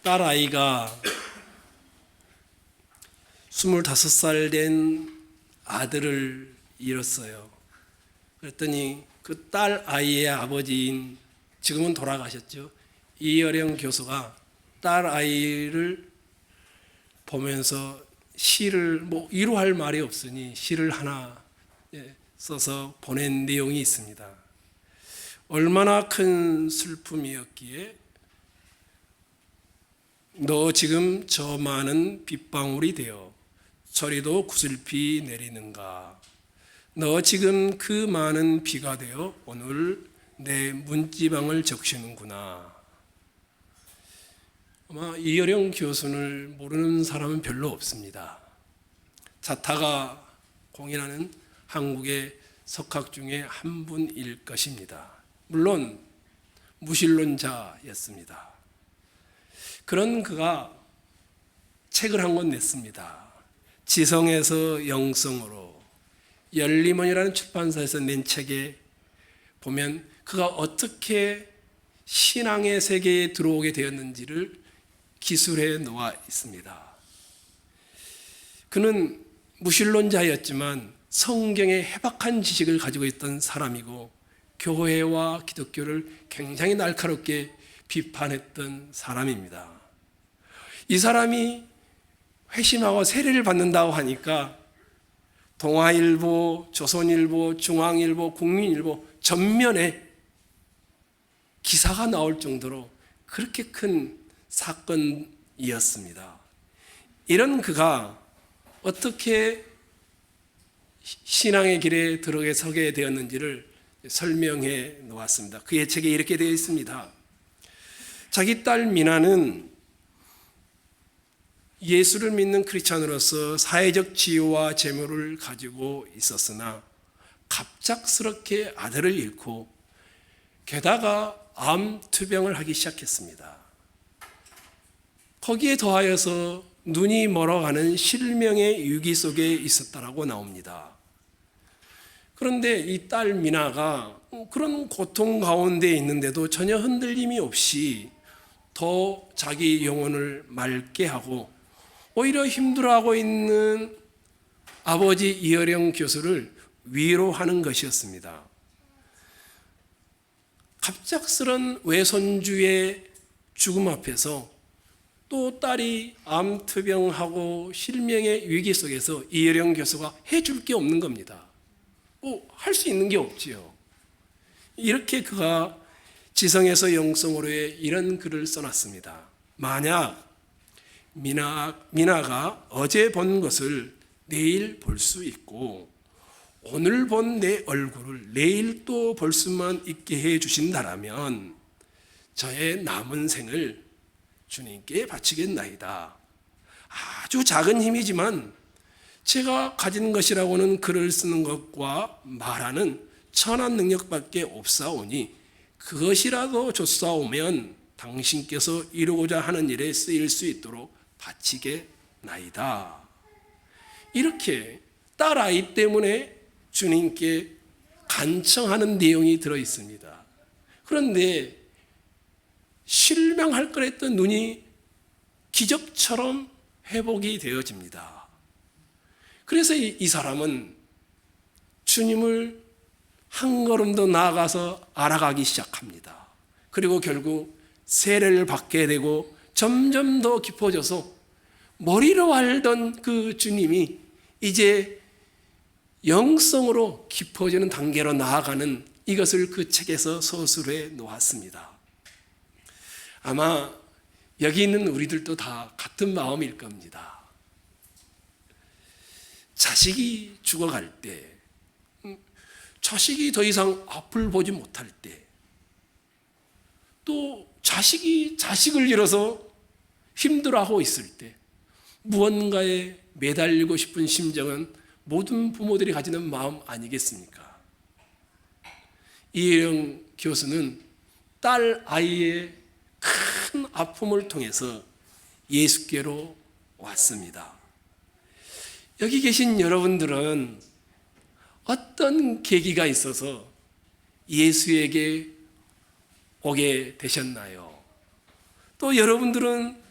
딸아이가 25살 된 아들을 잃었어요. 그랬더니 그 딸아이의 아버지인, 지금은 돌아가셨죠, 이여령 교수가 딸아이를 보면서 시를, 위로할 말이 없으니 시를 하나 써서 보낸 내용이 있습니다. 얼마나 큰 슬픔이었기에 너 지금 저 많은 빗방울이 되어 저리도 구슬피 내리는가. 너 지금 그 많은 비가 되어 오늘 내 문지방을 적시는구나. 아마 이여령 교수를 모르는 사람은 별로 없습니다. 자타가 공인하는 한국의 석학 중에 한 분일 것입니다. 물론 무신론자였습니다. 그런 그가 책을 한 권 냈습니다. 지성에서 영성으로. 열림원이라는 출판사에서 낸 책에 보면 그가 어떻게 신앙의 세계에 들어오게 되었는지를 기술해 놓아 있습니다. 그는 무신론자였지만 성경의 해박한 지식을 가지고 있던 사람이고 교회와 기독교를 굉장히 날카롭게 비판했던 사람입니다. 이 사람이 회심하고 세례를 받는다고 하니까 동아일보, 조선일보, 중앙일보, 국민일보 전면에 기사가 나올 정도로 그렇게 큰 사건이었습니다. 이런 그가 어떻게 신앙의 길에 들어서게 되었는지를 설명해 놓았습니다. 그의 책에 이렇게 되어 있습니다. 자기 딸 미나는 예수를 믿는 크리스찬으로서 사회적 지위와 재물을 가지고 있었으나 갑작스럽게 아들을 잃고 게다가 암 투병을 하기 시작했습니다. 거기에 더하여서 눈이 멀어가는 실명의 위기 속에 있었다라고 나옵니다. 그런데 이 딸 미나가 그런 고통 가운데 있는데도 전혀 흔들림이 없이 더 자기 영혼을 맑게 하고 오히려 힘들어하고 있는 아버지 이여령 교수를 위로하는 것이었습니다. 갑작스런 외손주의 죽음 앞에서 또 딸이 암투병하고 실명의 위기 속에서 이여령 교수가 해줄 게 없는 겁니다. 할 수 있는 게 없지요. 이렇게 그가 지성에서 영성으로의 이런 글을 써놨습니다. 만약 미나가 어제 본 것을 내일 볼 수 있고 오늘 본 내 얼굴을 내일 또 볼 수만 있게 해 주신다라면 저의 남은 생을 주님께 바치겠나이다. 아주 작은 힘이지만 제가 가진 것이라고는 글을 쓰는 것과 말하는 천한 능력밖에 없사오니 그것이라도 줬사오면 당신께서 이루고자 하는 일에 쓰일 수 있도록 바치겠나이다. 이렇게 딸아이 때문에 주님께 간청하는 내용이 들어있습니다. 그런데 실명할 뻔했던 눈이 기적처럼 회복이 되어집니다. 그래서 이 사람은 주님을 한 걸음 더 나아가서 알아가기 시작합니다. 그리고 결국 세례를 받게 되고 점점 더 깊어져서 머리로 알던 그 주님이 이제 영성으로 깊어지는 단계로 나아가는 이것을 그 책에서 서술해 놓았습니다. 아마 여기 있는 우리들도 다 같은 마음일 겁니다. 자식이 죽어갈 때, 자식이 더 이상 앞을 보지 못할 때, 또 자식이 자식을 잃어서 힘들어하고 있을 때 무언가에 매달리고 싶은 심정은 모든 부모들이 가지는 마음 아니겠습니까? 이여령 교수는 딸 아이의 큰 아픔을 통해서 예수께로 왔습니다. 여기 계신 여러분들은 어떤 계기가 있어서 예수에게 오게 되셨나요? 또 여러분들은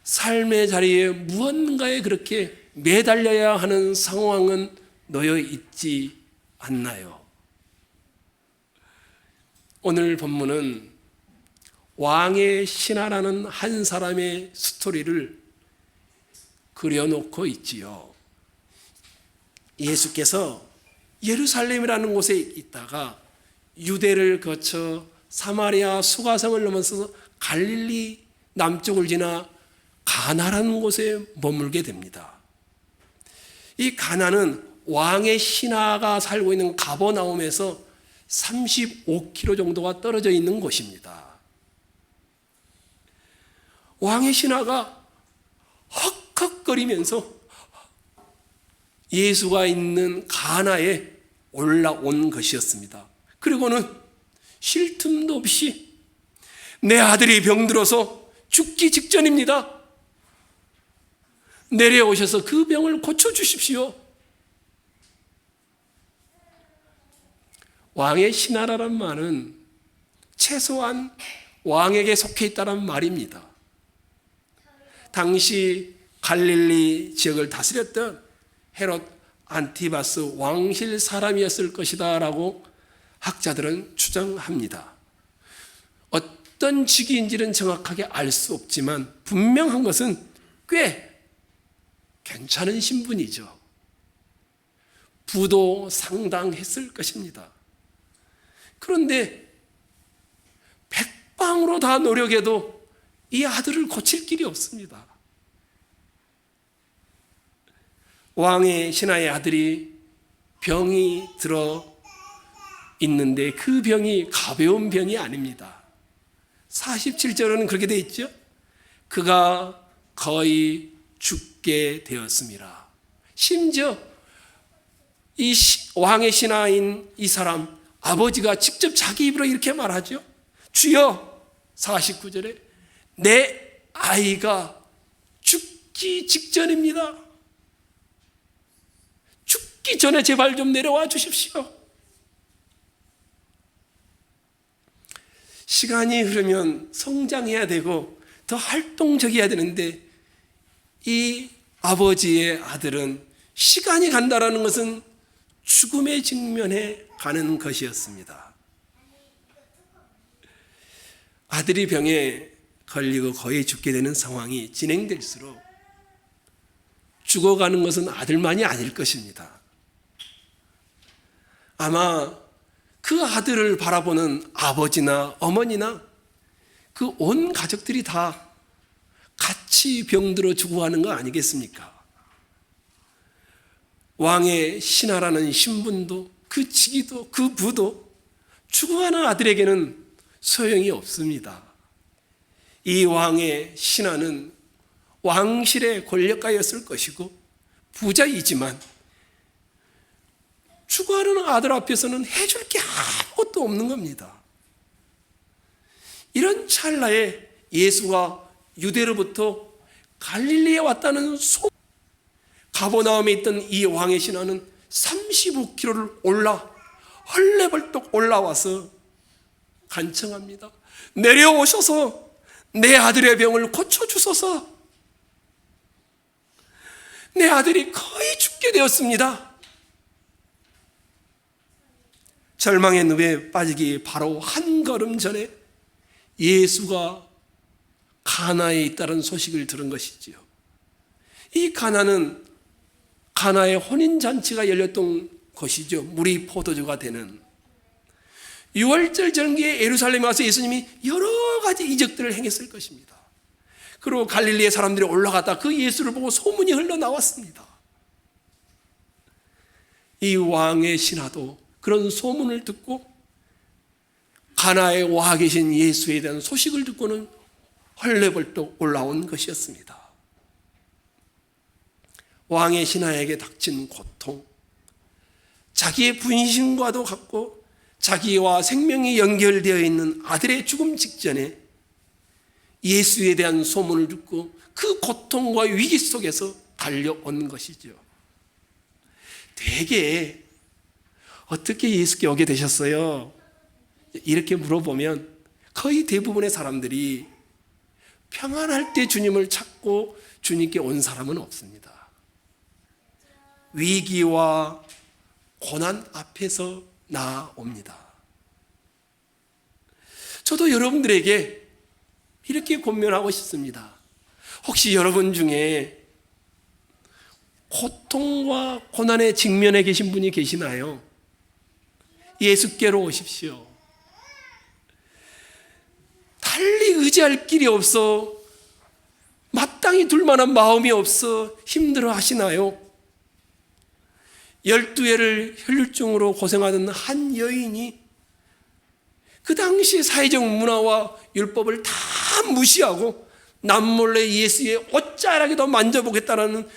삶의 자리에 무언가에 그렇게 매달려야 하는 상황은 놓여 있지 않나요? 오늘 본문은 왕의 신하라는 한 사람의 스토리를 그려놓고 있지요. 예수께서 예루살렘이라는 곳에 있다가 유대를 거쳐 사마리아 수가성을 넘어서 갈릴리 남쪽을 지나 가나라는 곳에 머물게 됩니다. 이 가나는 왕의 신하가 살고 있는 가버나움에서 35km 정도가 떨어져 있는 곳입니다. 왕의 신하가 헉헉거리면서 예수가 있는 가나에 올라온 것이었습니다. 그리고는 쉴 틈도 없이 내 아들이 병들어서 죽기 직전입니다. 내려오셔서 그 병을 고쳐주십시오. 왕의 신하라는 말은 최소한 왕에게 속해 있다는 말입니다. 당시 갈릴리 지역을 다스렸던 헤롯 안티바스 왕실 사람이었을 것이다 라고 학자들은 추정합니다. 어떤 직위인지는 정확하게 알 수 없지만 분명한 것은 꽤 괜찮은 신분이죠. 부도 상당했을 것입니다. 그런데 백방으로 다 노력해도 이 아들을 고칠 길이 없습니다. 왕의 신하의 아들이 병이 들어 있는데 그 병이 가벼운 병이 아닙니다. 47절에는 그렇게 되어 있죠. 그가 거의 죽게 되었습니다. 심지어 이 왕의 신하인 이 사람 아버지가 직접 자기 입으로 이렇게 말하죠. 주여, 49절에 내 아이가 죽기 직전입니다. 죽기 전에 제발 좀 내려와 주십시오. 시간이 흐르면 성장해야 되고 더 활동적이어야 되는데 이 아버지의 아들은 시간이 간다라는 것은 죽음에 직면해 가는 것이었습니다. 아들이 병에 걸리고 거의 죽게 되는 상황이 진행될수록 죽어가는 것은 아들만이 아닐 것입니다. 아마 그 아들을 바라보는 아버지나 어머니나 그 온 가족들이 다 같이 병들어 죽어가는 거 아니겠습니까? 왕의 신하라는 신분도 그 직위도 그 부도 죽어가는 아들에게는 소용이 없습니다. 이 왕의 신하는 왕실의 권력가였을 것이고 부자이지만 죽어가는 아들 앞에서는 해줄 게 아무것도 없는 겁니다. 이런 찰나에 예수가 유대로부터 갈릴리에 왔다는 가버나움에 있던 이 왕의 신하는 35km를 헐레벌떡 올라와서 간청합니다. 내려오셔서 내 아들의 병을 고쳐주소서. 내 아들이 거의 죽게 되었습니다. 절망의 늪에 빠지기 바로 한 걸음 전에 예수가 가나에 있다는 소식을 들은 것이지요. 이 가나는 가나의 혼인잔치가 열렸던 것이죠. 물이 포도주가 되는. 6월절 전기에 예루살렘에 와서 예수님이 여러 가지 이적들을 행했을 것입니다. 그리고 갈릴리의 사람들이 올라갔다 그 예수를 보고 소문이 흘러나왔습니다. 이 왕의 신하도 그런 소문을 듣고 가나에 와 계신 예수에 대한 소식을 듣고는 헐레벌떡 올라온 것이었습니다. 왕의 신하에게 닥친 고통, 자기의 분신과도 같고 자기와 생명이 연결되어 있는 아들의 죽음 직전에 예수에 대한 소문을 듣고 그 고통과 위기 속에서 달려온 것이죠. 되게 어떻게 예수께 오게 되셨어요? 이렇게 물어보면 거의 대부분의 사람들이 평안할 때 주님을 찾고 주님께 온 사람은 없습니다. 위기와 고난 앞에서 나옵니다. 저도 여러분들에게 이렇게 권면하고 싶습니다. 혹시 여러분 중에 고통과 고난에 직면해 계신 분이 계시나요? 예수께로 오십시오. 달리 의지할 길이 없어 마땅히 둘 만한 마음이 없어 힘들어 하시나요? 12해를 혈류증으로 고생하던 한 여인이 그 당시 사회적 문화와 율법을 다 무시하고 남몰래 예수의 옷자락에도 만져보겠다는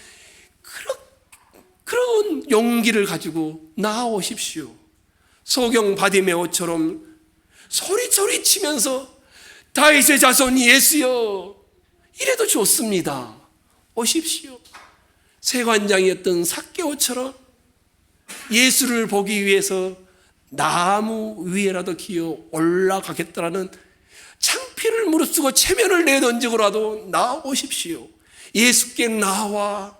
그런 용기를 가지고 나아오십시오. 소경 바디메오처럼 소리 치면서 다윗의 자손 예수여 이래도 좋습니다. 오십시오. 세관장이었던 삭개오처럼 예수를 보기 위해서 나무 위에라도 기어 올라가겠다라는 창피를 무릅쓰고 체면을 내던지고라도 나오십시오. 예수께 나와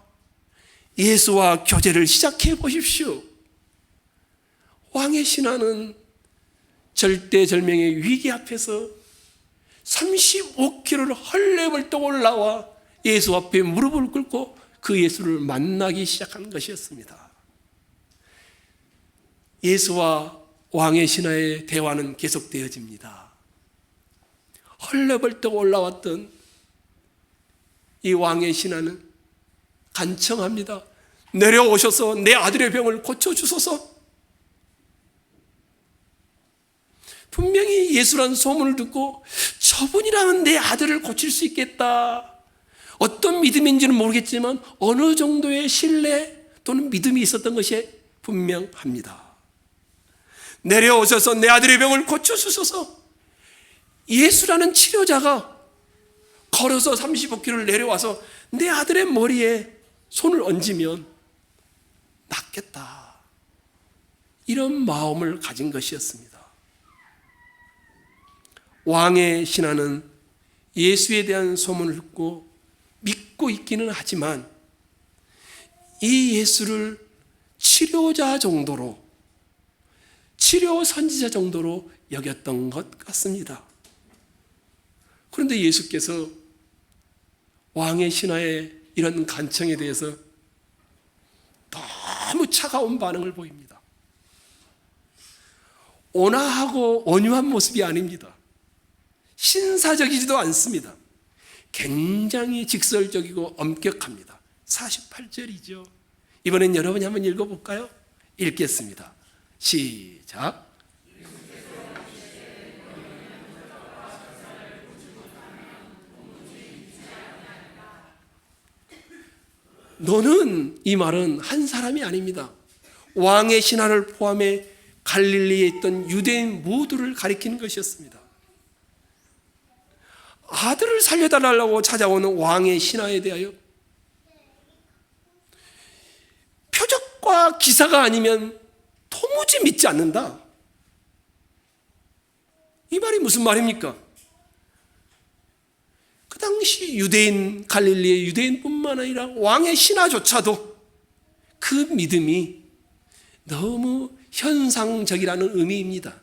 예수와 교제를 시작해 보십시오. 왕의 신하는 절대절명의 위기 앞에서 35km를 헐레벌떡 올라와 예수 앞에 무릎을 꿇고 그 예수를 만나기 시작한 것이었습니다. 예수와 왕의 신하의 대화는 계속되어집니다. 헐레벌떡 올라왔던 이 왕의 신하는 간청합니다. 내려오셔서 내 아들의 병을 고쳐주소서. 분명히 예수란 소문을 듣고 저분이라면 내 아들을 고칠 수 있겠다. 어떤 믿음인지는 모르겠지만 어느 정도의 신뢰 또는 믿음이 있었던 것이 분명합니다. 내려오셔서 내 아들의 병을 고쳐주소서. 예수라는 치료자가 걸어서 35km를 내려와서 내 아들의 머리에 손을 얹으면 낫겠다. 이런 마음을 가진 것이었습니다. 왕의 신하는 예수에 대한 소문을 듣고 믿고 있기는 하지만 이 예수를 치료자 정도로, 치료 선지자 정도로 여겼던 것 같습니다. 그런데 예수께서 왕의 신하의 이런 간청에 대해서 너무 차가운 반응을 보입니다. 온화하고 온유한 모습이 아닙니다. 신사적이지도 않습니다. 굉장히 직설적이고 엄격합니다. 48절이죠. 이번엔 여러분이 한번 읽어볼까요? 읽겠습니다. 시작. 너는, 이 말은 한 사람이 아닙니다. 왕의 신하를 포함해 갈릴리에 있던 유대인 모두를 가리키는 것이었습니다. 아들을 살려달라고 찾아오는 왕의 신하에 대하여 표적과 기사가 아니면 도무지 믿지 않는다. 이 말이 무슨 말입니까? 그 당시 유대인, 갈릴리의 유대인뿐만 아니라 왕의 신하조차도 그 믿음이 너무 현상적이라는 의미입니다.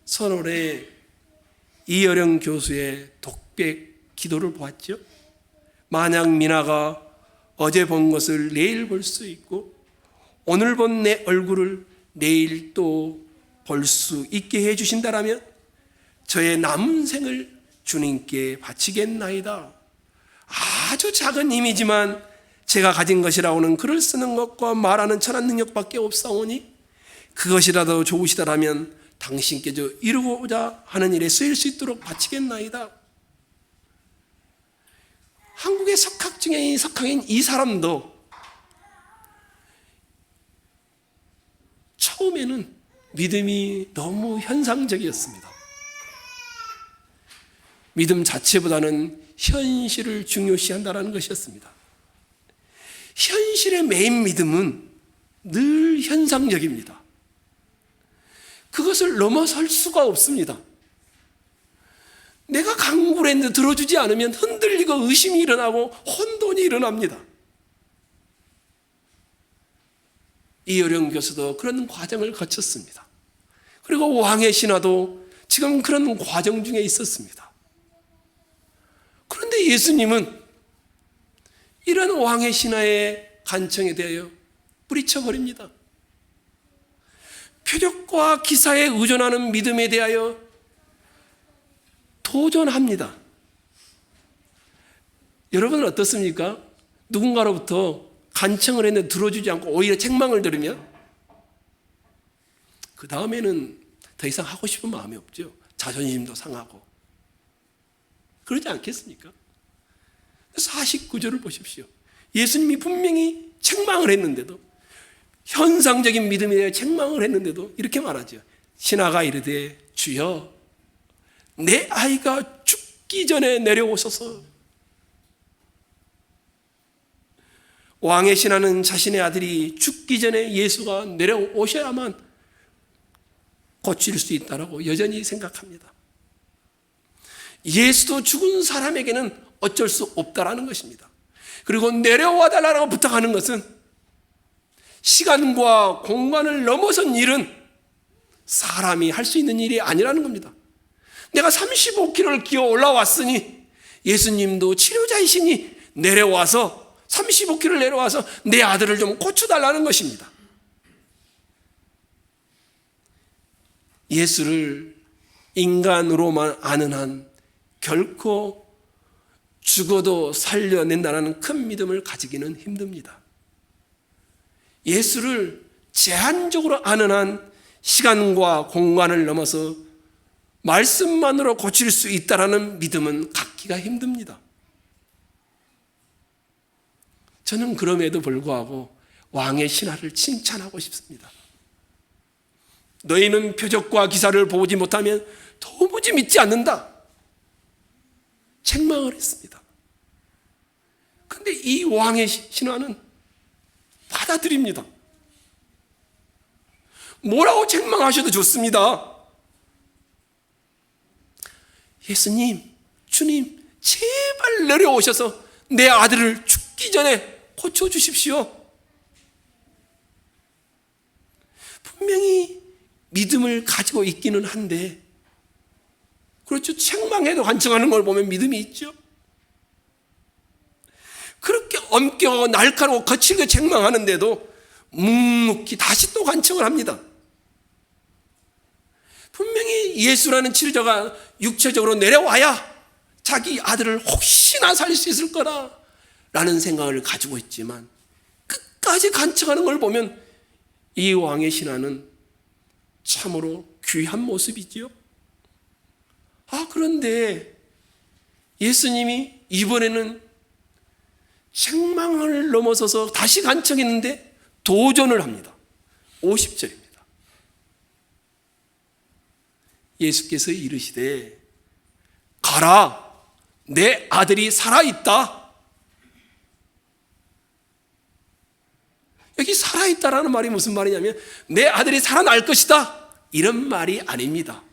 선월에 이여령 교수의 독백 기도를 보았죠. 만약 미나가 어제 본 것을 내일 볼 수 있고 오늘 본 내 얼굴을 내일 또 볼 수 있게 해주신다라면 저의 남은 생을 주님께 바치겠나이다. 아주 작은 힘이지만 제가 가진 것이라고는 글을 쓰는 것과 말하는 천한 능력밖에 없사오니 그것이라도 좋으시다라면 당신께서 이루고자 하는 일에 쓰일 수 있도록 바치겠나이다. 한국의 석학 중에 석학인 이 사람도 처음에는 믿음이 너무 현상적이었습니다. 믿음 자체보다는 현실을 중요시한다는 것이었습니다. 현실에 매인 믿음은 늘 현상적입니다. 그것을 넘어설 수가 없습니다. 내가 강구했는데 들어주지 않으면 흔들리고 의심이 일어나고 혼돈이 일어납니다. 이어령 교수도 그런 과정을 거쳤습니다. 그리고 왕의 신하도 지금 그런 과정 중에 있었습니다. 그런데 예수님은 이런 왕의 신하의 간청에 대하여 뿌리쳐버립니다. 표적과 기사에 의존하는 믿음에 대하여 도전합니다. 여러분은 어떻습니까? 누군가로부터 간청을 했는데 들어주지 않고 오히려 책망을 들으면 그 다음에는 더 이상 하고 싶은 마음이 없죠. 자존심도 상하고. 그러지 않겠습니까? 49절을 보십시오. 예수님이 분명히 책망을 했는데도, 현상적인 믿음에 대해 책망을 했는데도 이렇게 말하죠. 신하가 이르되 주여 내 아이가 죽기 전에 내려오소서. 왕의 신하는 자신의 아들이 죽기 전에 예수가 내려오셔야만 고칠 수 있다고 여전히 생각합니다. 예수도 죽은 사람에게는 어쩔 수 없다라는 것입니다. 그리고 내려와 달라고 부탁하는 것은 시간과 공간을 넘어선 일은 사람이 할 수 있는 일이 아니라는 겁니다. 내가 35km를 기어 올라왔으니 예수님도 치료자이시니 내려와서 35km를 내려와서 내 아들을 좀 고쳐달라는 것입니다. 예수를 인간으로만 아는 한 결코 죽어도 살려낸다는 큰 믿음을 가지기는 힘듭니다. 예수를 제한적으로 아는 한 시간과 공간을 넘어서 말씀만으로 고칠 수 있다는 믿음은 갖기가 힘듭니다. 저는 그럼에도 불구하고 왕의 신하를 칭찬하고 싶습니다. 너희는 표적과 기사를 보지 못하면 도무지 믿지 않는다. 책망을 했습니다. 그런데 이 왕의 신하는 받아들입니다. 뭐라고 책망하셔도 좋습니다. 예수님, 주님, 제발 내려오셔서 내 아들을 죽기 전에 고쳐주십시오. 분명히 믿음을 가지고 있기는 한데, 그렇죠. 책망해도 간청하는 걸 보면 믿음이 있죠. 그렇게 엄격하고 날카롭고 거칠게 책망하는데도 묵묵히 다시 또 간청을 합니다. 분명히 예수라는 치료자가 육체적으로 내려와야 자기 아들을 혹시나 살릴 수 있을 거라라는 생각을 가지고 있지만 끝까지 간청하는 걸 보면 이 왕의 신하는 참으로 귀한 모습이지요. 그런데 예수님이 이번에는 책망을 넘어서서 다시 간청했는데 도전을 합니다. 50절입니다. 예수께서 이르시되 가라, 내 아들이 살아있다. 여기 살아있다라는 말이 무슨 말이냐면 내 아들이 살아날 것이다, 이런 말이 아닙니다.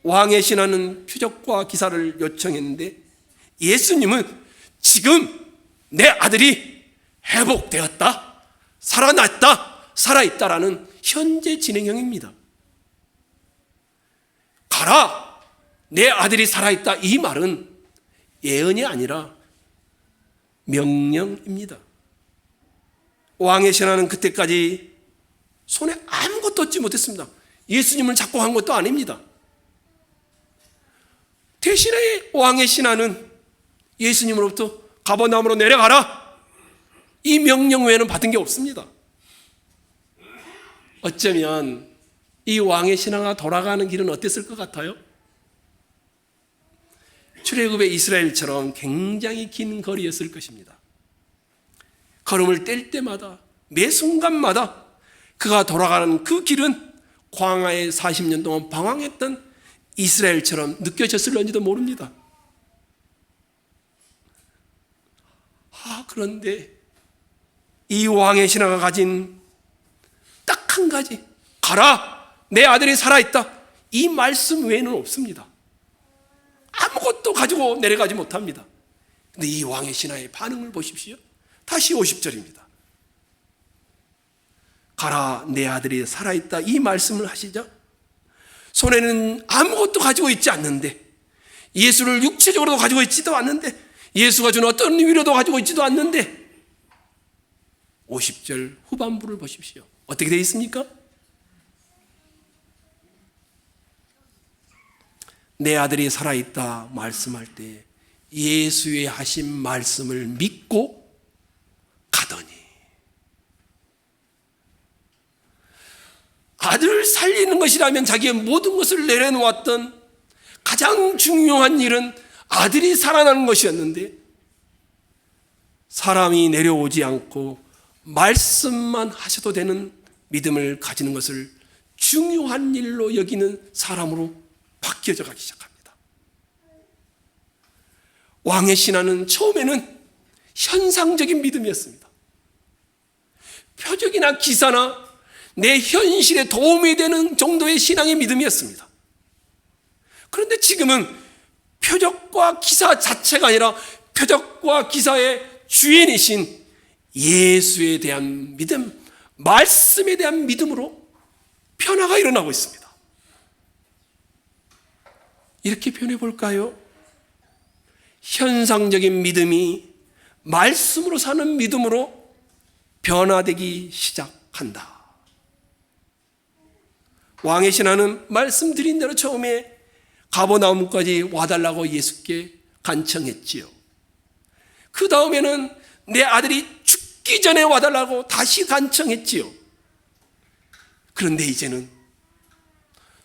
왕의 신하는 표적과 기사를 요청했는데 예수님은 지금 내 아들이 회복되었다, 살아났다, 살아있다라는 현재 진행형입니다. 가라, 내 아들이 살아있다, 이 말은 예언이 아니라 명령입니다. 왕의 신하는 그때까지 손에 아무것도 얻지 못했습니다. 예수님을 잡고 한 것도 아닙니다. 대신에 왕의 신하는 예수님으로부터 가버나움으로 내려가라, 이 명령 외에는 받은 게 없습니다. 어쩌면 이 왕의 신하가 돌아가는 길은 어땠을 것 같아요? 출애굽의 이스라엘처럼 굉장히 긴 거리였을 것입니다. 걸음을 뗄 때마다, 매 순간마다 그가 돌아가는 그 길은 광야에 40년 동안 방황했던 이스라엘처럼 느껴졌을런지도 모릅니다. 그런데 이 왕의 신하가 가진 딱 한 가지, 가라, 내 아들이 살아있다, 이 말씀 외에는 없습니다. 아무것도 가지고 내려가지 못합니다. 근데 이 왕의 신하의 반응을 보십시오. 다시 50절입니다. 가라, 내 아들이 살아있다, 이 말씀을 하시죠. 손에는 아무것도 가지고 있지 않는데, 예수를 육체적으로도 가지고 있지도 않는데, 예수가 준 어떤 위로도 가지고 있지도 않는데, 50절 후반부를 보십시오. 어떻게 되어 있습니까? 내 아들이 살아있다 말씀할 때 예수의 하신 말씀을 믿고 가더니, 아들을 살리는 것이라면 자기의 모든 것을 내려놓았던 가장 중요한 일은 아들이 살아나는 것이었는데, 사람이 내려오지 않고 말씀만 하셔도 되는 믿음을 가지는 것을 중요한 일로 여기는 사람으로 바뀌어져 가기 시작합니다. 왕의 신하는 처음에는 현상적인 믿음이었습니다. 표적이나 기사나 내 현실에 도움이 되는 정도의 신앙의 믿음이었습니다. 그런데 지금은 표적과 기사 자체가 아니라 표적과 기사의 주인이신 예수에 대한 믿음, 말씀에 대한 믿음으로 변화가 일어나고 있습니다. 이렇게 표현해 볼까요? 현상적인 믿음이 말씀으로 사는 믿음으로 변화되기 시작한다. 왕의 신하는 말씀드린 대로 처음에 가버나움까지 와달라고 예수께 간청했지요. 그 다음에는 내 아들이 죽기 전에 와달라고 다시 간청했지요. 그런데 이제는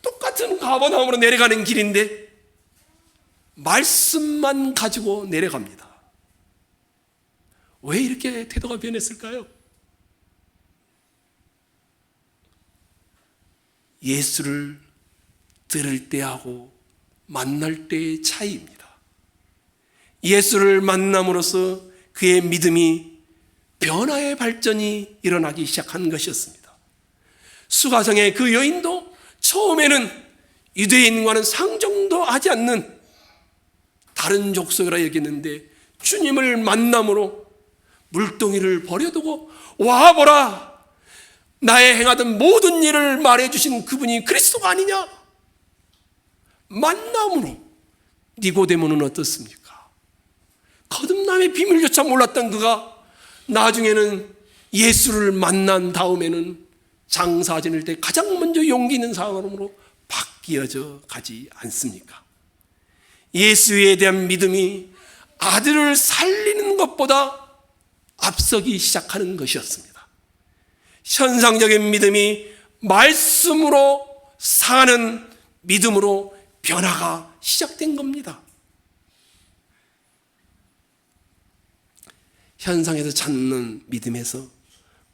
똑같은 가버나움으로 내려가는 길인데 말씀만 가지고 내려갑니다. 왜 이렇게 태도가 변했을까요? 예수를 들을 때하고 만날 때의 차이입니다. 예수를 만남으로써 그의 믿음이 변화의 발전이 일어나기 시작한 것이었습니다. 수가성의 그 여인도 처음에는 유대인과는 상종도 하지 않는 다른 족속이라 여겼는데, 주님을 만남으로 물동이를 버려두고 와보라, 나의 행하던 모든 일을 말해주신 그분이 그리스도가 아니냐? 만남으로. 니고데모는 어떻습니까? 거듭남의 비밀조차 몰랐던 그가 나중에는 예수를 만난 다음에는 장사 지낼 때 가장 먼저 용기 있는 사람으로 바뀌어져 가지 않습니까? 예수에 대한 믿음이 아들을 살리는 것보다 앞서기 시작하는 것이었습니다. 현상적인 믿음이 말씀으로 사는 믿음으로 변화가 시작된 겁니다. 현상에서 찾는 믿음에서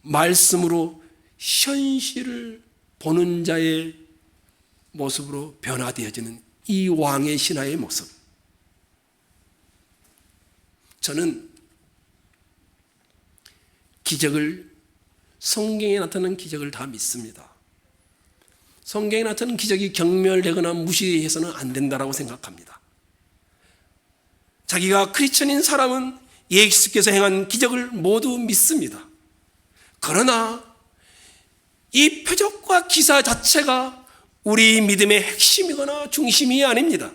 말씀으로 현실을 보는 자의 모습으로 변화되어지는 이 왕의 신하의 모습. 저는 기적을, 성경에 나타나는 기적을 다 믿습니다. 성경에 나타나는 기적이 경멸되거나 무시해서는 안 된다고 생각합니다. 자기가 크리스천인 사람은 예수께서 행한 기적을 모두 믿습니다. 그러나 이 표적과 기사 자체가 우리 믿음의 핵심이거나 중심이 아닙니다.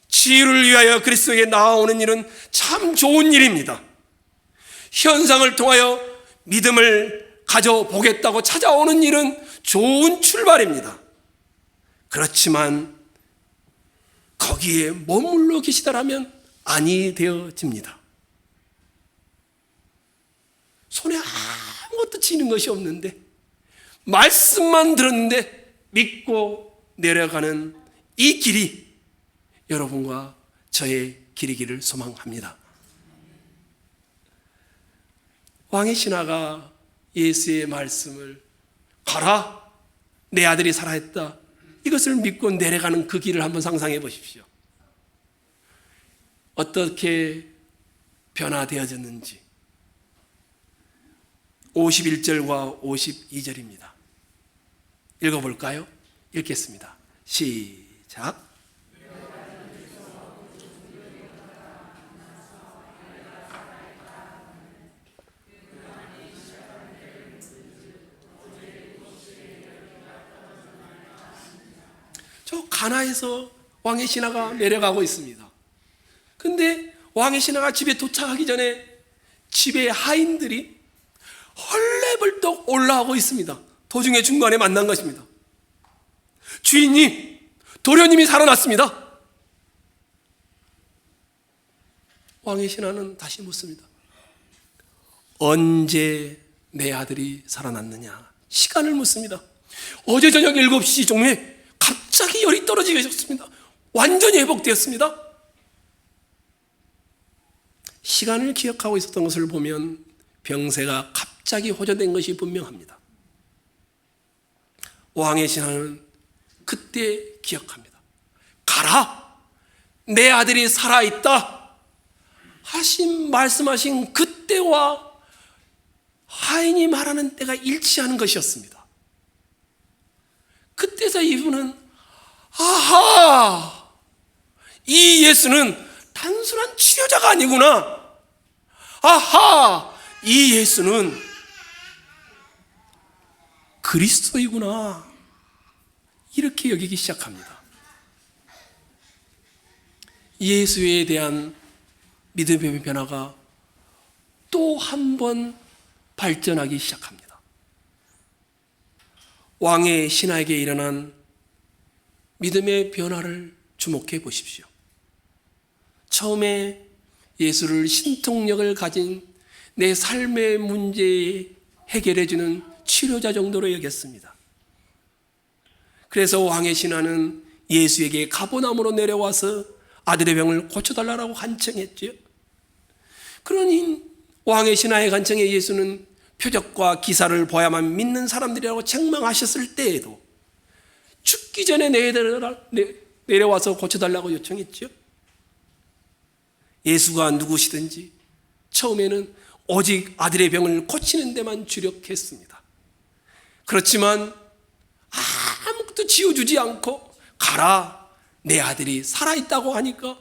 치유를 위하여 그리스도에게 나아오는 일은 참 좋은 일입니다. 현상을 통하여 믿음을 가져보겠다고 찾아오는 일은 좋은 출발입니다. 그렇지만 거기에 머물러 계시다라면 아니 되어집니다. 손에 아무것도 쥐는 것이 없는데 말씀만 들었는데 믿고 내려가는 이 길이 여러분과 저의 길이기를 소망합니다. 왕의 신하가 예수의 말씀을 가라, 내 아들이 살아있다, 이것을 믿고 내려가는 그 길을 한번 상상해 보십시오. 어떻게 변화되어졌는지. 51절과 52절입니다. 읽어볼까요? 읽겠습니다. 시작. 저 가나에서 왕의 신하가 내려가고 있습니다. 근데 왕의 신하가 집에 도착하기 전에 집의 하인들이 헐레벌떡 올라오고 있습니다. 도중에 중간에 만난 것입니다. 주인님, 도련님이 살아났습니다. 왕의 신하는 다시 묻습니다. 언제 내 아들이 살아났느냐? 시간을 묻습니다. 어제 저녁 7시 종에 갑자기 열이 떨어지셨습니다. 완전히 회복되었습니다. 시간을 기억하고 있었던 것을 보면 병세가 갑자기 호전된 것이 분명합니다. 왕의 신하는 그때 기억합니다. 가라! 내 아들이 살아있다! 말씀하신 그때와 하인이 말하는 때가 일치하는 것이었습니다. 그때서 이분은 아하! 이 예수는 단순한 치료자가 아니구나. 아하! 이 예수는 그리스도이구나. 이렇게 여기기 시작합니다. 예수에 대한 믿음의 변화가 또 한 번 발전하기 시작합니다. 왕의 신하에게 일어난 믿음의 변화를 주목해 보십시오. 처음에 예수를 신통력을 가진 내 삶의 문제 해결해 주는 치료자 정도로 여겼습니다. 그래서 왕의 신하는 예수에게 가버나움으로 내려와서 아들의 병을 고쳐달라고 간청했지요. 그러니 왕의 신하의 간청에 예수는 표적과 기사를 보야만 믿는 사람들이라고 책망하셨을 때에도 죽기 전에 내려와서 고쳐달라고 요청했죠. 예수가 누구시든지 처음에는 오직 아들의 병을 고치는 데만 주력했습니다. 그렇지만 아무것도 지어주지 않고 가라, 내 아들이 살아있다고 하니까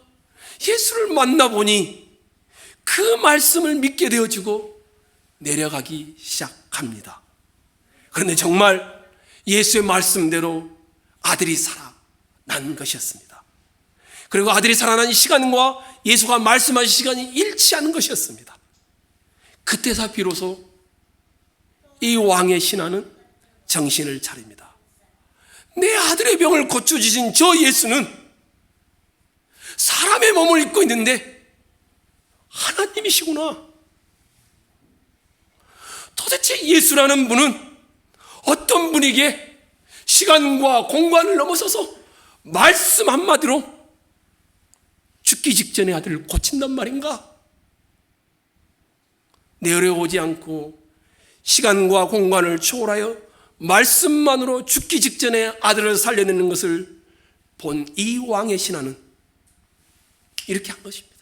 예수를 만나보니 그 말씀을 믿게 되어지고 내려가기 시작합니다. 그런데 정말 예수의 말씀대로 아들이 살아난 것이었습니다. 그리고 아들이 살아난 시간과 예수가 말씀하신 시간이 일치하는 것이었습니다. 그때서 비로소 이 왕의 신하는 정신을 차립니다. 내 아들의 병을 고쳐주신 저 예수는 사람의 몸을 입고 있는데 하나님이시구나. 도대체 예수라는 분은 어떤 분에게 시간과 공간을 넘어서서 말씀 한마디로 죽기 직전에 아들을 고친단 말인가? 내려오지 않고 시간과 공간을 초월하여 말씀만으로 죽기 직전에 아들을 살려내는 것을 본 이 왕의 신하는 이렇게 한 것입니다.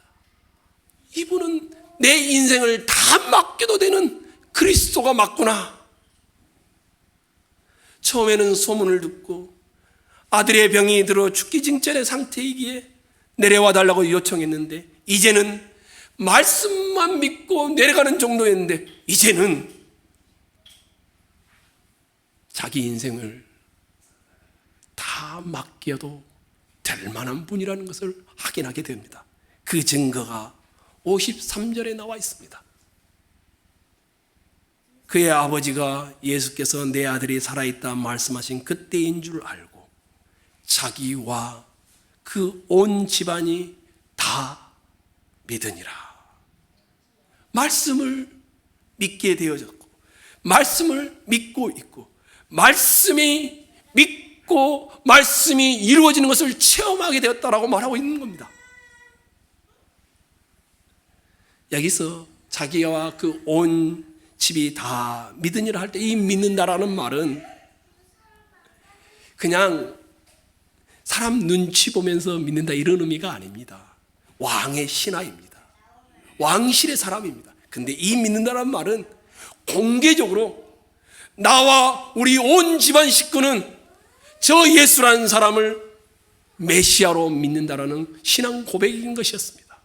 이분은 내 인생을 다 맡겨도 되는 그리스도가 맞구나. 처음에는 소문을 듣고 아들의 병이 들어 죽기 직전의 상태이기에 내려와 달라고 요청했는데 이제는 말씀만 믿고 내려가는 정도였는데 이제는 자기 인생을 다 맡겨도 될 만한 분이라는 것을 확인하게 됩니다. 그 증거가 53절에 나와 있습니다. 그의 아버지가 예수께서 내 아들이 살아있다 말씀하신 그때인 줄 알고 자기와 그 온 집안이 다 믿으니라. 말씀을 믿게 되어졌고 말씀을 믿고 있고 말씀이 믿고 말씀이 이루어지는 것을 체험하게 되었다라고 말하고 있는 겁니다. 여기서 자기와 그 온 집이 다 믿으니라 할 때 이 믿는다라는 말은 그냥 사람 눈치 보면서 믿는다 이런 의미가 아닙니다. 왕의 신하입니다. 왕실의 사람입니다. 근데 이 믿는다라는 말은 공개적으로 나와 우리 온 집안 식구는 저 예수라는 사람을 메시아로 믿는다라는 신앙 고백인 것이었습니다.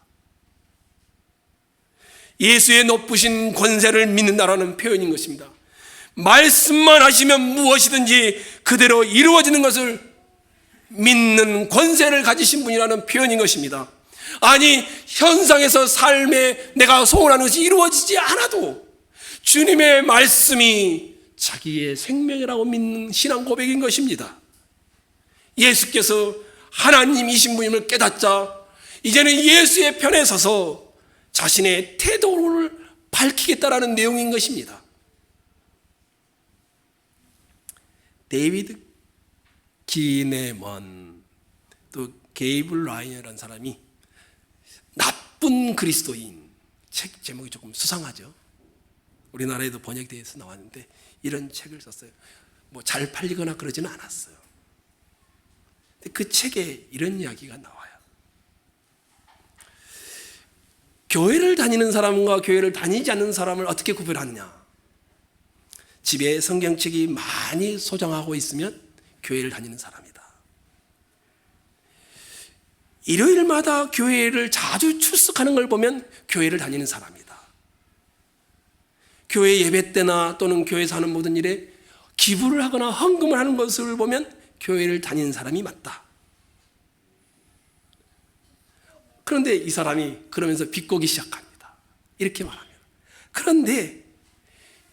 예수의 높으신 권세를 믿는다라는 표현인 것입니다. 말씀만 하시면 무엇이든지 그대로 이루어지는 것을 믿는 권세를 가지신 분이라는 표현인 것입니다. 아니, 현상에서 삶에 내가 소원하는 것이 이루어지지 않아도 주님의 말씀이 자기의 생명이라고 믿는 신앙 고백인 것입니다. 예수께서 하나님이신 분임을 깨닫자 이제는 예수의 편에 서서 자신의 태도를 밝히겠다라는 내용인 것입니다. 데이비드 기네먼 또 게이블 라이언이라는 사람이 나쁜 그리스도인, 책 제목이 조금 수상하죠. 우리나라에도 번역돼서 나왔는데 이런 책을 썼어요. 뭐 잘 팔리거나 그러지는 않았어요. 근데 그 책에 이런 이야기가 나와요. 교회를 다니는 사람과 교회를 다니지 않는 사람을 어떻게 구별하느냐? 집에 성경책이 많이 소장하고 있으면 교회를 다니는 사람이다. 일요일마다 교회를 자주 출석하는 걸 보면 교회를 다니는 사람이다. 교회 예배 때나 또는 교회에서 하는 모든 일에 기부를 하거나 헌금을 하는 것을 보면 교회를 다니는 사람이 맞다. 그런데 이 사람이 그러면서 비꼬기 시작합니다. 이렇게 말합니다. 그런데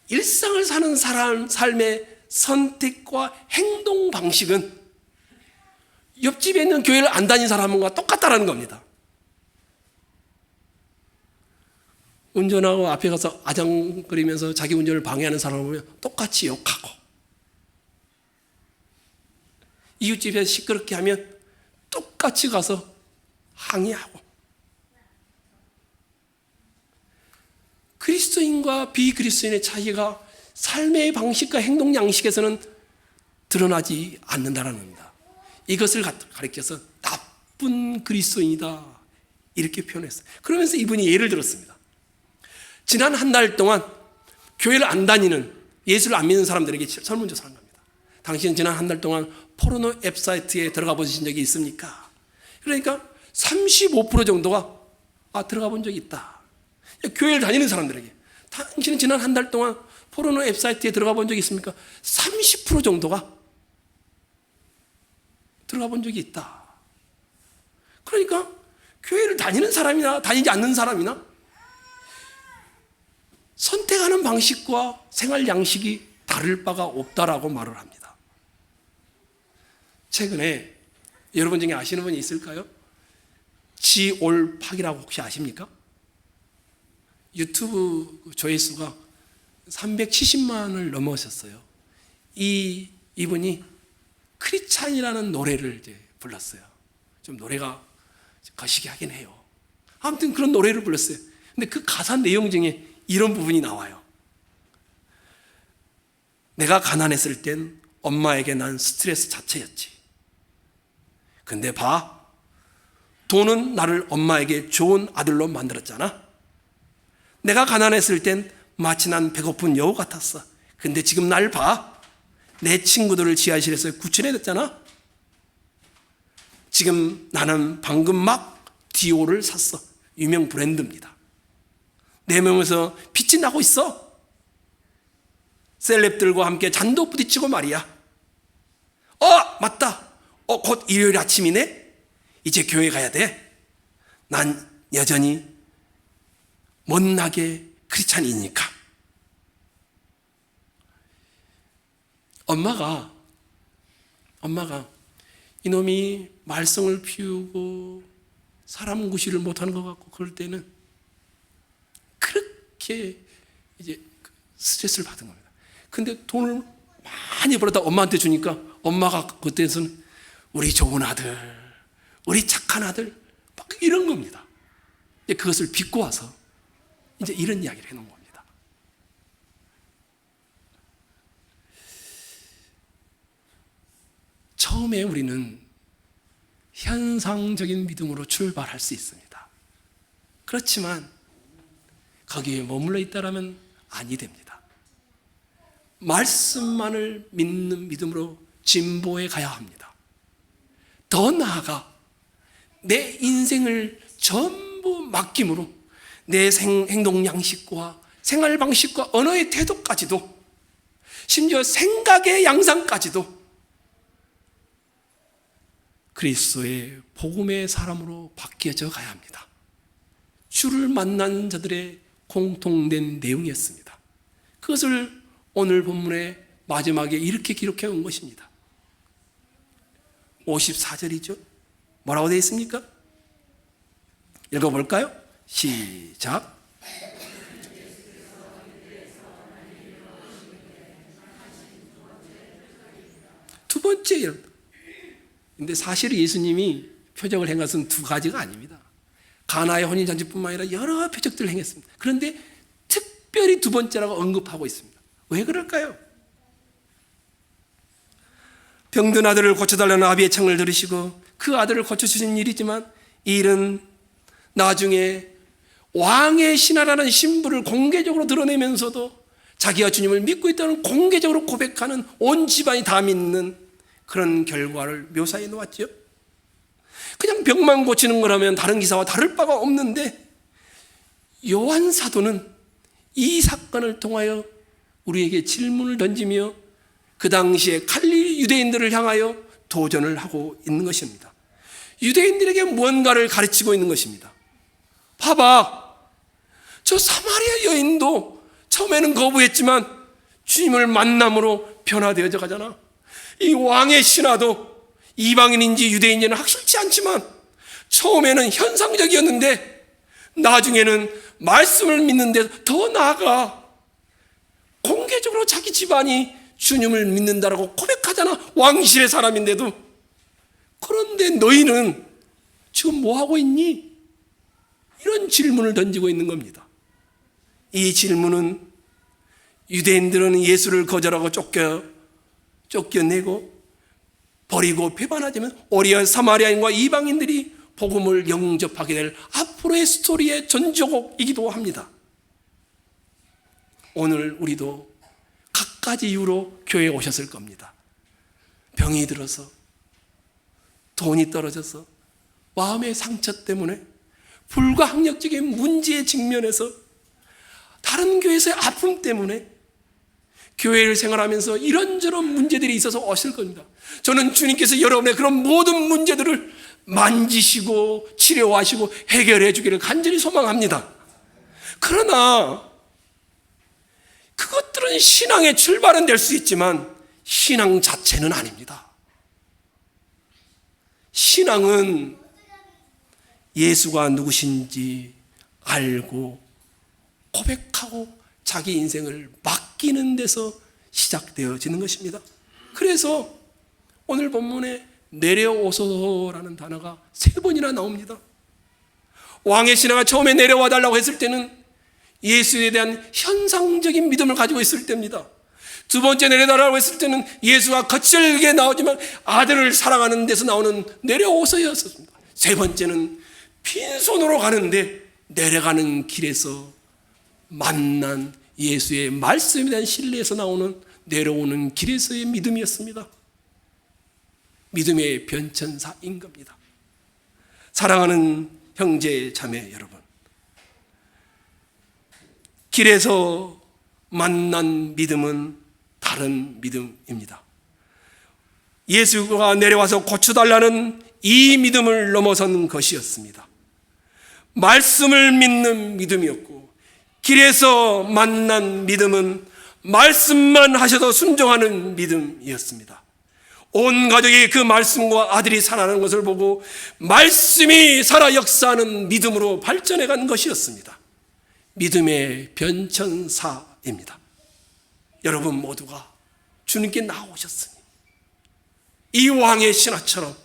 일상을 사는 사람 삶의 선택과 행동 방식은 옆집에 있는 교회를 안 다닌 사람과 똑같다라는 겁니다. 운전하고 앞에 가서 아장거리면서 자기 운전을 방해하는 사람을 보면 똑같이 욕하고, 이웃집에 시끄럽게 하면 똑같이 가서 항의하고, 그리스도인과 비그리스도인의 차이가 삶의 방식과 행동 양식에서는 드러나지 않는다는 겁니다. 이것을 가리켜서 나쁜 그리스도인이다 이렇게 표현했어요. 그러면서 이분이 예를 들었습니다. 지난 한 달 동안 교회를 안 다니는, 예수를 안 믿는 사람들에게 설문조사한 겁니다. 당신은 지난 한 달 동안 포르노 웹사이트에 들어가 보신 적이 있습니까? 그러니까 35% 정도가 들어가 본 적이 있다. 교회를 다니는 사람들에게 당신은 지난 한 달 동안 포르노 웹사이트에 들어가 본 적이 있습니까? 30% 정도가 들어가 본 적이 있다. 그러니까 교회를 다니는 사람이나 다니지 않는 사람이나 선택하는 방식과 생활 양식이 다를 바가 없다라고 말을 합니다. 최근에 여러분 중에 아시는 분이 있을까요? 지올팍이라고 혹시 아십니까? 유튜브 조회수가 370만을 넘어섰어요. 이분이 크리스찬이라는 노래를 이제 불렀어요. 좀 노래가 거시기하긴 해요. 아무튼 그런 노래를 불렀어요. 근데 그 가사 내용 중에 이런 부분이 나와요. 내가 가난했을 땐 엄마에게 난 스트레스 자체였지. 근데 봐, 돈은 나를 엄마에게 좋은 아들로 만들었잖아. 내가 가난했을 땐 마치 난 배고픈 여우 같았어. 근데 지금 날 봐. 내 친구들을 지하실에서 구출해냈잖아. 지금 나는 방금 막 디오를 샀어. 유명 브랜드입니다. 내 몸에서 빛이 나고 있어. 셀럽들과 함께 잔도 부딪히고 말이야. 맞다. 곧 일요일 아침이네. 이제 교회 가야 돼. 난 여전히 못나게 크리스찬이니까. 엄마가 이놈이 말썽을 피우고 사람 구실을 못하는 것 같고 그럴 때는 그렇게 이제 스트레스를 받은 겁니다. 근데 돈을 많이 벌어다 엄마한테 주니까 엄마가 그때서는 우리 좋은 아들, 우리 착한 아들, 막 이런 겁니다. 그것을 비꼬아서 이제 이런 이야기를 해놓은 겁니다. 처음에 우리는 현상적인 믿음으로 출발할 수 있습니다. 그렇지만 거기에 머물러 있다라면 아니 됩니다. 말씀만을 믿는 믿음으로 진보해 가야 합니다. 더 나아가 내 인생을 전부 맡김으로 내 행동 양식과 생활 방식과 언어의 태도까지도, 심지어 생각의 양상까지도 그리스도의 복음의 사람으로 바뀌어져 가야 합니다. 주를 만난 자들의 공통된 내용이었습니다. 그것을 오늘 본문의 마지막에 이렇게 기록해 온 것입니다. 54절이죠. 뭐라고 되어 있습니까? 읽어볼까요? 시작. 두 번째. 근데 사실 예수님이 표적을 한 것은 두 가지가 아닙니다. 가나의 혼인잔치뿐만 아니라 여러 표적들을 행했습니다. 그런데 특별히 두 번째라고 언급하고 있습니다. 왜 그럴까요? 병든 아들을 고쳐달라는 아비의 청을 들으시고 그 아들을 고쳐주신 일이지만 이 일은 나중에 왕의 신하라는 신분을 공개적으로 드러내면서도 자기가 주님을 믿고 있다는 공개적으로 고백하는 온 집안이 다 믿는 그런 결과를 묘사해 놓았죠. 그냥 병만 고치는 거라면 다른 기사와 다를 바가 없는데 요한 사도는 이 사건을 통하여 우리에게 질문을 던지며 그 당시에 갈릴리 유대인들을 향하여 도전을 하고 있는 것입니다. 유대인들에게 무언가를 가르치고 있는 것입니다. 봐봐, 저 사마리아 여인도 처음에는 거부했지만 주님을 만남으로 변화되어져 가잖아. 이 왕의 신하도 이방인인지 유대인인지는 확실치 않지만 처음에는 현상적이었는데 나중에는 말씀을 믿는데 더 나아가 공개적으로 자기 집안이 주님을 믿는다라고 고백하잖아. 왕실의 사람인데도. 그런데 너희는 지금 뭐하고 있니? 이런 질문을 던지고 있는 겁니다. 이 질문은 유대인들은 예수를 거절하고 쫓겨내고 버리고 배반하자면 오히려 사마리아인과 이방인들이 복음을 영접하게 될 앞으로의 스토리의 전조곡이기도 합니다. 오늘 우리도 갖가지 이유로 교회에 오셨을 겁니다. 병이 들어서, 돈이 떨어져서, 마음의 상처 때문에, 불가항력적인 문제에 직면해서, 다른 교회에서의 아픔 때문에 교회를 생활하면서 이런저런 문제들이 있어서 오실 겁니다. 저는 주님께서 여러분의 그런 모든 문제들을 만지시고 치료하시고 해결해 주기를 간절히 소망합니다. 그러나 그것들은 신앙의 출발은 될 수 있지만 신앙 자체는 아닙니다. 신앙은 예수가 누구신지 알고 고백하고 자기 인생을 맡기는 데서 시작되어지는 것입니다. 그래서 오늘 본문에 내려오소서라는 단어가 3번이나 나옵니다. 왕의 신하가 처음에 내려와 달라고 했을 때는 예수에 대한 현상적인 믿음을 가지고 있을 때입니다. 두 번째 내려달라고 했을 때는 예수가 거칠게 나오지만 아들을 사랑하는 데서 나오는 내려오소서였습니다. 세 번째는 빈손으로 가는데 내려가는 길에서 만난 예수의 말씀에 대한 신뢰에서 나오는 내려오는 길에서의 믿음이었습니다. 믿음의 변천사인 겁니다. 사랑하는 형제 자매 여러분, 길에서 만난 믿음은 다른 믿음입니다. 예수가 내려와서 고쳐달라는 이 믿음을 넘어선 것이었습니다. 말씀을 믿는 믿음이었고, 길에서 만난 믿음은 말씀만 하셔도 순종하는 믿음이었습니다. 온 가족이 그 말씀과 아들이 살아나는 것을 보고 말씀이 살아 역사하는 믿음으로 발전해 간 것이었습니다. 믿음의 변천사입니다. 여러분 모두가 주님께 나오셨으니 이 왕의 신하처럼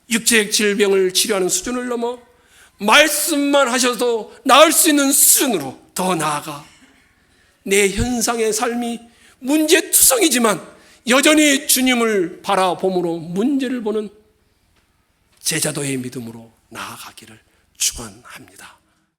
육체적 질병을 치료하는 수준을 넘어 말씀만 하셔도 나을 수 있는 수준으로 더 나아가 내 현상의 삶이 문제투성이지만 여전히 주님을 바라봄으로 문제를 보는 제자도의 믿음으로 나아가기를 축원합니다.